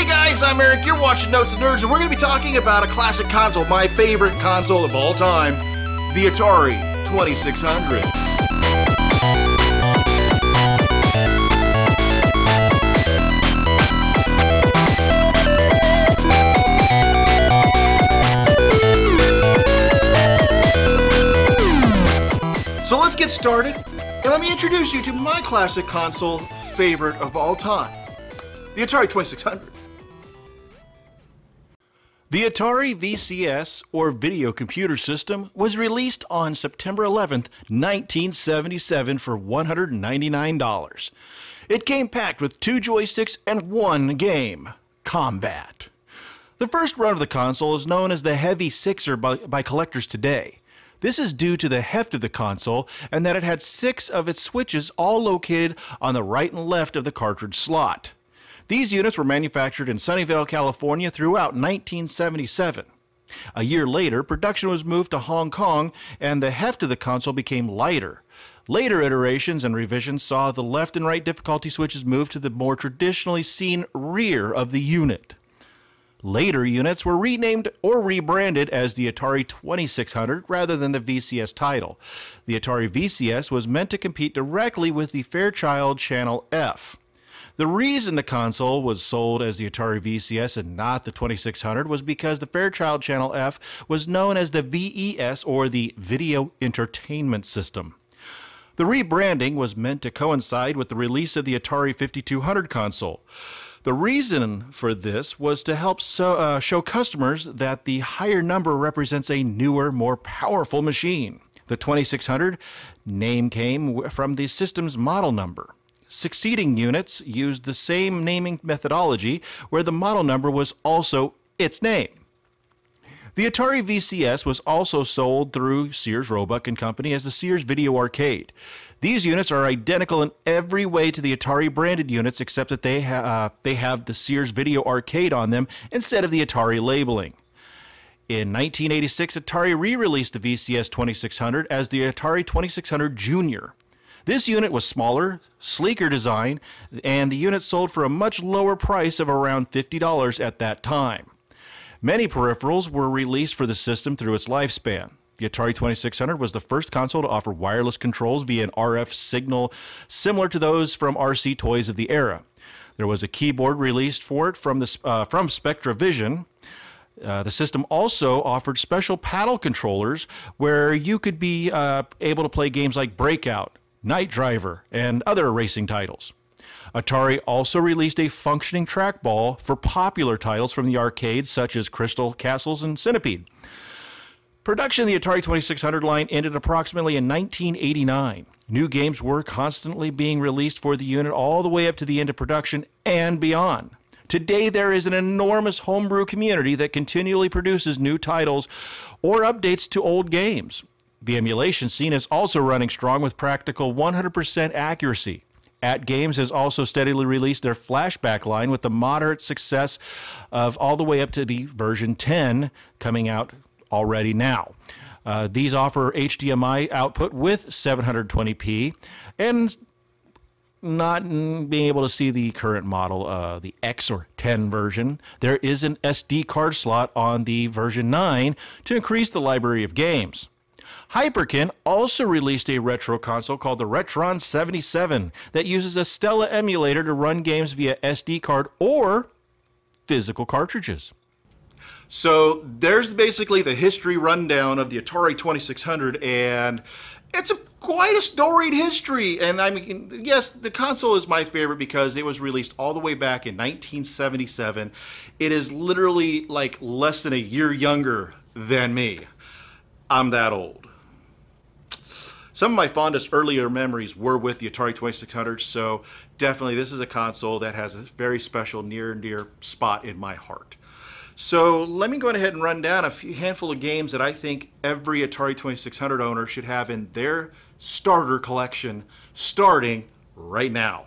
Hey guys, I'm Eric, you're watching Notes and Nerds, and we're going to be talking about a classic console, my favorite console of all time, the Atari 2600. So let's get started, and let me introduce you to my classic console favorite of all time, the Atari 2600. The Atari VCS, or Video Computer System, was released on September 11th, 1977 for $199. It came packed with 2 joysticks and 1 game, Combat. The first run of the console is known as the Heavy Sixer by collectors today. This is due to the heft of the console and that it had 6 of its switches all located on the right and left of the cartridge slot. These units were manufactured in Sunnyvale, California throughout 1977. A year later, production was moved to Hong Kong and the heft of the console became lighter. Later iterations and revisions saw the left and right difficulty switches move to the more traditionally seen rear of the unit. Later units were renamed or rebranded as the Atari 2600 rather than the VCS title. The Atari VCS was meant to compete directly with the Fairchild Channel F. The reason the console was sold as the Atari VCS and not the 2600 was because the Fairchild Channel F was known as the VES, or the Video Entertainment System. The rebranding was meant to coincide with the release of the Atari 5200 console. The reason for this was to help show customers that the higher number represents a newer, more powerful machine. The 2600 name came from the system's model number. Succeeding units used the same naming methodology, where the model number was also its name. The Atari VCS was also sold through Sears Roebuck & Company as the Sears Video Arcade. These units are identical in every way to the Atari branded units, except that they have the Sears Video Arcade on them instead of the Atari labeling. In 1986, Atari re-released the VCS 2600 as the Atari 2600 Junior. This unit was smaller, sleeker design, and the unit sold for a much lower price of around $50 at that time. Many peripherals were released for the system through its lifespan. The Atari 2600 was the first console to offer wireless controls via an RF signal similar to those from RC toys of the era. There was a keyboard released for it from SpectraVision. The system also offered special paddle controllers where you could be able to play games like Breakout, Night Driver, and other racing titles. Atari also released a functioning trackball for popular titles from the arcades such as Crystal Castles and Centipede. Production of the Atari 2600 line ended approximately in 1989. New games were constantly being released for the unit all the way up to the end of production and beyond. Today there is an enormous homebrew community that continually produces new titles or updates to old games. The emulation scene is also running strong with practical 100% accuracy. At Games has also steadily released their flashback line with the moderate success of all the way up to the version 10 coming out already now. These offer HDMI output with 720p and not being able to see the current model, the X or 10 version. There is an SD card slot on the version 9 to increase the library of games. Hyperkin also released a retro console called the Retron 77 that uses a Stella emulator to run games via SD card or physical cartridges. So there's basically the history rundown of the Atari 2600, and it's quite a storied history. And I mean, yes, the console is my favorite because it was released all the way back in 1977. It is literally like less than a year younger than me. I'm that old. Some of my fondest earlier memories were with the Atari 2600, so definitely this is a console that has a very special near and dear spot in my heart. So let me go ahead and run down a handful of games that I think every Atari 2600 owner should have in their starter collection starting right now.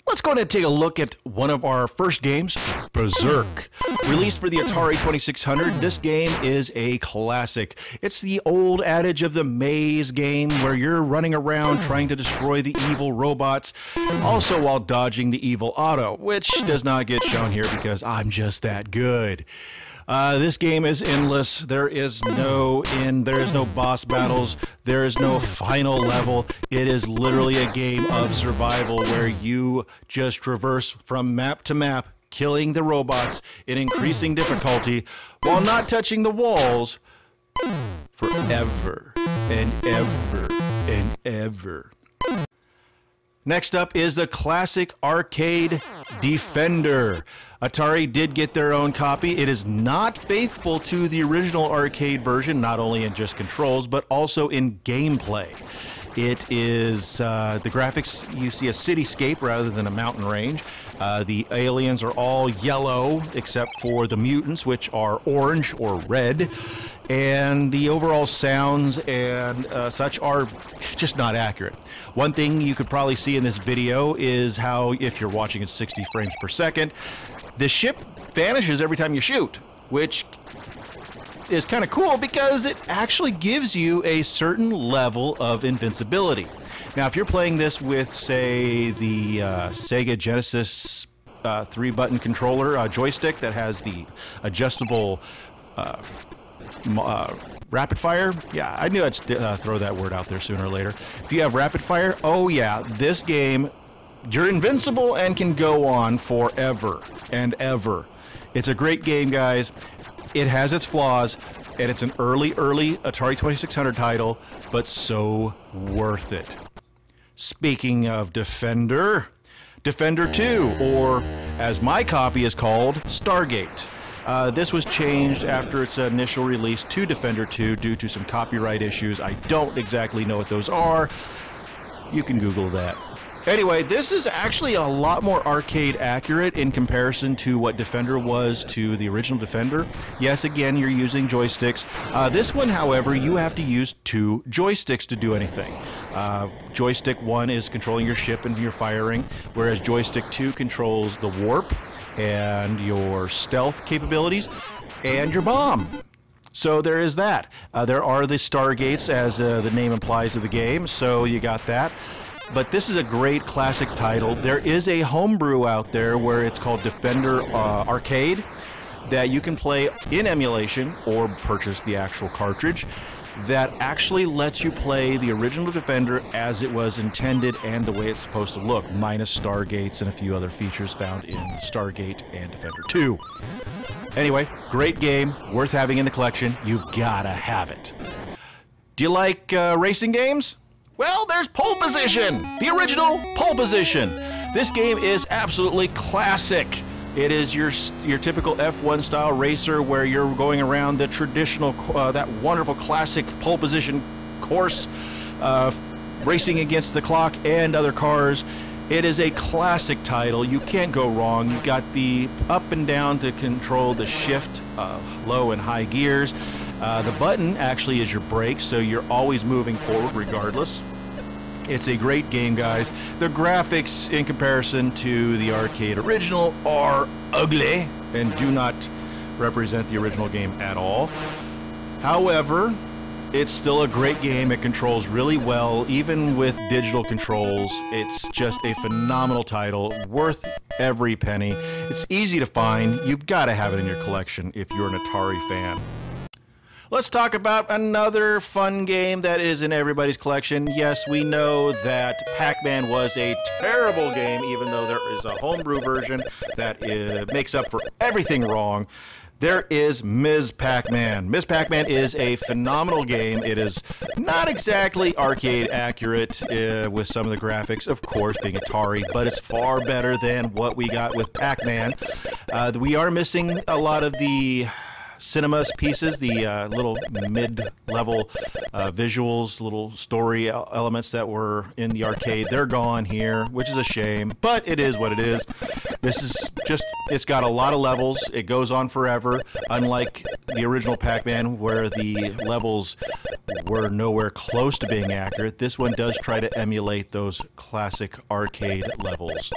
Let's go ahead and take a look at one of our first games, Berserk. Released for the Atari 2600, this game is a classic. It's the old adage of the maze game where you're running around trying to destroy the evil robots, also while dodging the evil auto, which does not get shown here because I'm just that good. This game is endless. There is no end. There is no boss battles. There is no final level. It is literally a game of survival where you just traverse from map to map, killing the robots in increasing difficulty while not touching the walls forever and ever and ever. Next up is the classic arcade Defender. Atari did get their own copy. It is not faithful to the original arcade version, not only in just controls, but also in gameplay. It is, the graphics, you see a cityscape rather than a mountain range. The aliens are all yellow, except for the mutants, which are orange or red. And the overall sounds and such are just not accurate. One thing you could probably see in this video is how, if you're watching at 60 frames per second, the ship vanishes every time you shoot, which is kind of cool because it actually gives you a certain level of invincibility. Now, if you're playing this with, say, the Sega Genesis 3-button controller joystick that has the adjustable rapid fire, yeah, I knew I'd throw that word out there sooner or later. If you have rapid fire, oh yeah, this game, you're invincible and can go on forever and ever. It's a great game, guys. It has its flaws, and it's an early Atari 2600 title, but so worth it. Speaking of Defender, Defender 2, or as my copy is called, Stargate. This was changed after its initial release to Defender 2 due to some copyright issues. I don't exactly know what those are. You can Google that. Anyway, this is actually a lot more arcade accurate in comparison to what Defender was to the original Defender. Yes, again, you're using joysticks. This one, however, you have to use 2 joysticks to do anything. Joystick 1 is controlling your ship and your firing, whereas joystick 2 controls the warp and your stealth capabilities and your bomb. So there is that. There are the Stargates, as the name implies of the game, so you got that. But this is a great classic title. There is a homebrew out there where it's called Defender Arcade that you can play in emulation or purchase the actual cartridge that actually lets you play the original Defender as it was intended and the way it's supposed to look, minus Stargates and a few other features found in Stargate and Defender 2. Anyway, great game, worth having in the collection. You've gotta have it. Do you like racing games? Well, there's Pole Position, the original Pole Position. This game is absolutely classic. It is your typical F1 style racer where you're going around the traditional, that wonderful classic pole position course, racing against the clock and other cars. It is a classic title. You can't go wrong. You got the up and down to control the shift, low and high gears. The button actually is your brake, so you're always moving forward regardless. It's a great game, guys. The graphics in comparison to the arcade original are ugly and do not represent the original game at all. However, it's still a great game. It controls really well, even with digital controls. It's just a phenomenal title, worth every penny. It's easy to find. You've got to have it in your collection if you're an Atari fan. Let's talk about another fun game that is in everybody's collection. Yes, we know that PacMan was a terrible game, even though there is a homebrew version that makes up for everything wrong. There is Ms. Pac-Man. Ms. Pac-Man is a phenomenal game. It is not exactly arcade accurate with some of the graphics, of course, being Atari, but it's far better than what we got with Pac-Man. We are missing a lot of the cinema pieces, the little mid-level visuals, little story elements that were in the arcade. They're gone here, which is a shame, but it is what it is. This is just, it's got a lot of levels. It goes on forever, unlike the original Pac-Man where the levels were nowhere close to being accurate. This one does try to emulate those classic arcade levels.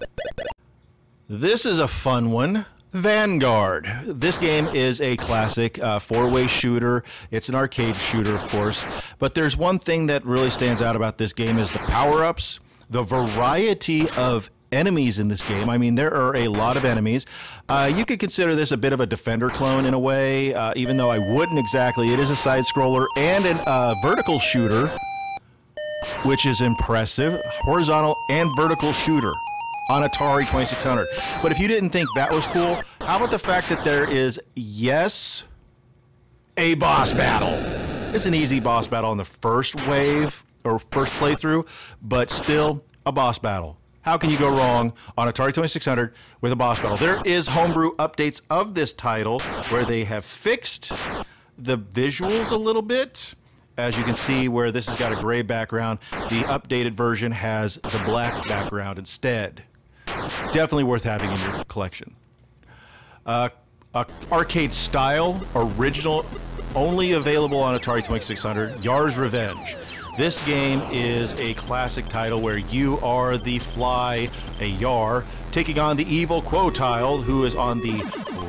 This is a fun one. Vanguard. This game is a classic four-way shooter. It's an arcade shooter, of course. But there's one thing that really stands out about this game is the power-ups, the variety of enemies in this game. I mean, there are a lot of enemies. You could consider this a bit of a Defender clone in a way, even though I wouldn't exactly. It is a side-scroller and a vertical shooter, which is impressive. Horizontal and vertical shooter on Atari 2600. But if you didn't think that was cool, how about the fact that there is, yes, a boss battle. It's an easy boss battle on the first wave, or first playthrough, but still a boss battle. How can you go wrong on Atari 2600 with a boss battle? There is homebrew updates of this title where they have fixed the visuals a little bit. As you can see, where this has got a gray background, the updated version has the black background instead. Definitely worth having in your collection. Arcade style, original, only available on Atari 2600, Yars Revenge. This game is a classic title where you are the fly, a Yar, taking on the evil Quotile, who is on the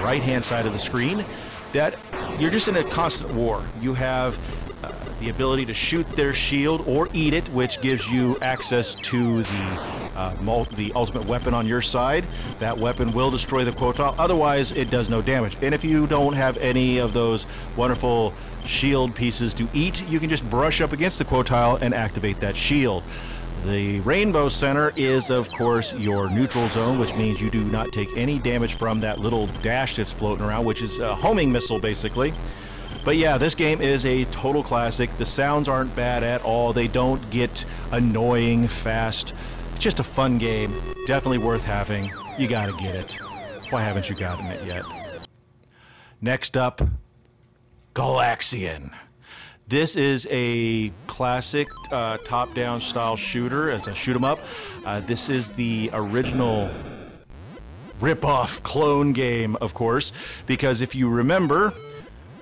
right-hand side of the screen. That you're just in a constant war. You have the ability to shoot their shield or eat it, which gives you access to the ultimate weapon on your side. That weapon will destroy the Quotile, otherwise it does no damage. And if you don't have any of those wonderful shield pieces to eat, you can just brush up against the Quotile and activate that shield. The Rainbow Center is, of course, your neutral zone, which means you do not take any damage from that little dash that's floating around, which is a homing missile, basically. But yeah, this game is a total classic. The sounds aren't bad at all. They don't get annoying fast. It's just a fun game. Definitely worth having. You gotta get it. Why haven't you gotten it yet? Next up, Axion. This is a classic top-down style shooter. It's a shoot 'em up. This is the original rip-off clone game, of course, because if you remember,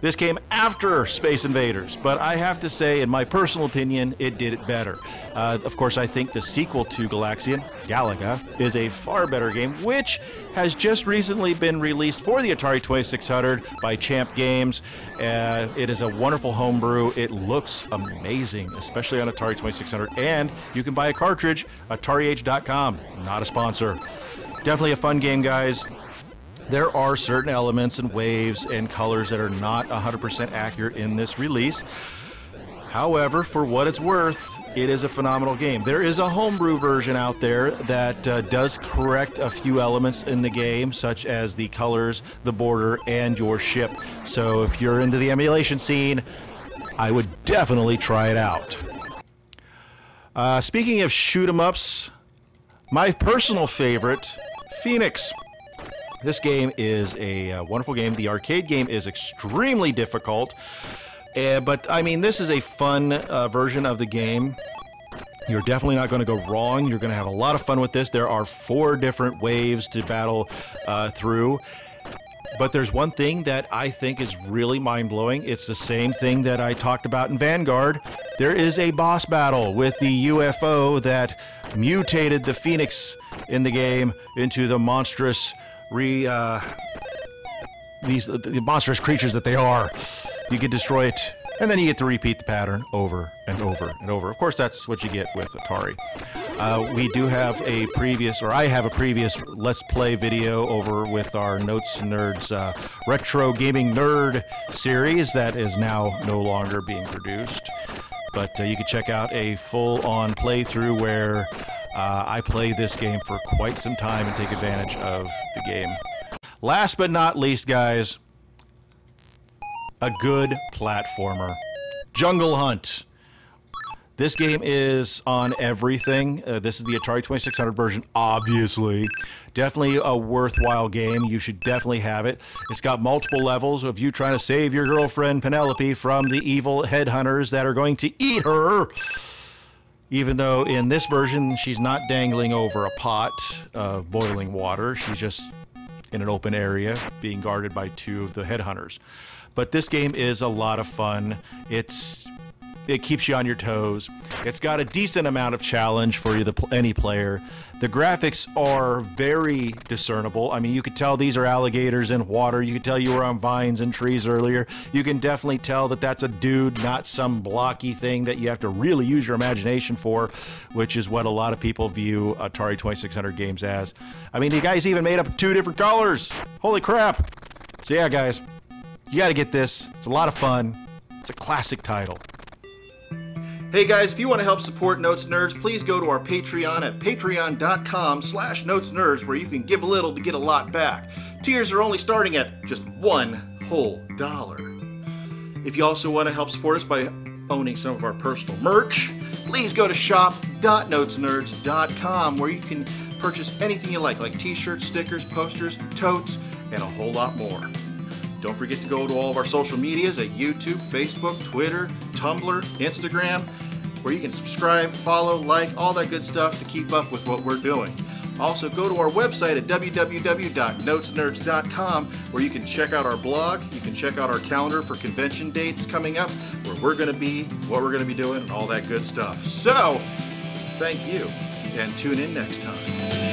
this came after Space Invaders, but I have to say, in my personal opinion, it did it better. Of course, I think the sequel to Axion, Galaga, is a far better game, which has just recently been released for the Atari 2600 by Champ Games. It is a wonderful homebrew. It looks amazing, especially on Atari 2600, and you can buy a cartridge, AtariAge.com, not a sponsor. Definitely a fun game, guys. There are certain elements and waves and colors that are not 100% accurate in this release. However, for what it's worth, it is a phenomenal game. There is a homebrew version out there that does correct a few elements in the game, such as the colors, the border, and your ship. So if you're into the emulation scene, I would definitely try it out. Speaking of shoot-em-ups, my personal favorite, Phoenix. This game is a wonderful game. The arcade game is extremely difficult, but I mean, this is a fun version of the game. You're definitely not going to go wrong. You're going to have a lot of fun with this. There are 4 different waves to battle through, but there's one thing that I think is really mind-blowing. It's the same thing that I talked about in Vanguard. There is a boss battle with the UFO that mutated the Phoenix in the game into the monstrous the monstrous creatures that they are. You can destroy it, and then you get to repeat the pattern over and over and over. Of course, that's what you get with Atari. We do have a previous, or I have a previous Let's Play video over with our Notes and Nerds Retro Gaming Nerd series that is now no longer being produced. But you can check out a full-on playthrough where I play this game for quite some time and take advantage of the game. Last but not least, guys, a good platformer. Jungle Hunt. This game is on everything. This is the Atari 2600 version, obviously. Definitely a worthwhile game. You should definitely have it. It's got multiple levels of you trying to save your girlfriend Penelope from the evil headhunters that are going to eat her. Even though in this version, she's not dangling over a pot of boiling water. She's just in an open area being guarded by 2 of the headhunters. But this game is a lot of fun. It's It keeps you on your toes. It's got a decent amount of challenge for you, any player. The graphics are very discernible. I mean, you could tell these are alligators in water. You could tell you were on vines and trees earlier. You can definitely tell that that's a dude, not some blocky thing that you have to really use your imagination for, which is what a lot of people view Atari 2600 games as. I mean, the guys even made up 2 different colors. Holy crap. So yeah, guys, you got to get this. It's a lot of fun. It's a classic title. Hey guys, if you want to help support Notes Nerds, please go to our Patreon at patreon.com/notesnerds, where you can give a little to get a lot back. Tiers are only starting at just $1 whole dollar. If you also want to help support us by owning some of our personal merch, please go to shop.notesnerds.com, where you can purchase anything you like t-shirts, stickers, posters, totes, and a whole lot more. Don't forget to go to all of our social medias at YouTube, Facebook, Twitter, Tumblr, Instagram, where you can subscribe, follow, like, all that good stuff to keep up with what we're doing. Also, go to our website at www.notesnerds.com, where you can check out our blog, you can check out our calendar for convention dates coming up, where we're going to be, what we're going to be doing, and all that good stuff. So, thank you, and tune in next time.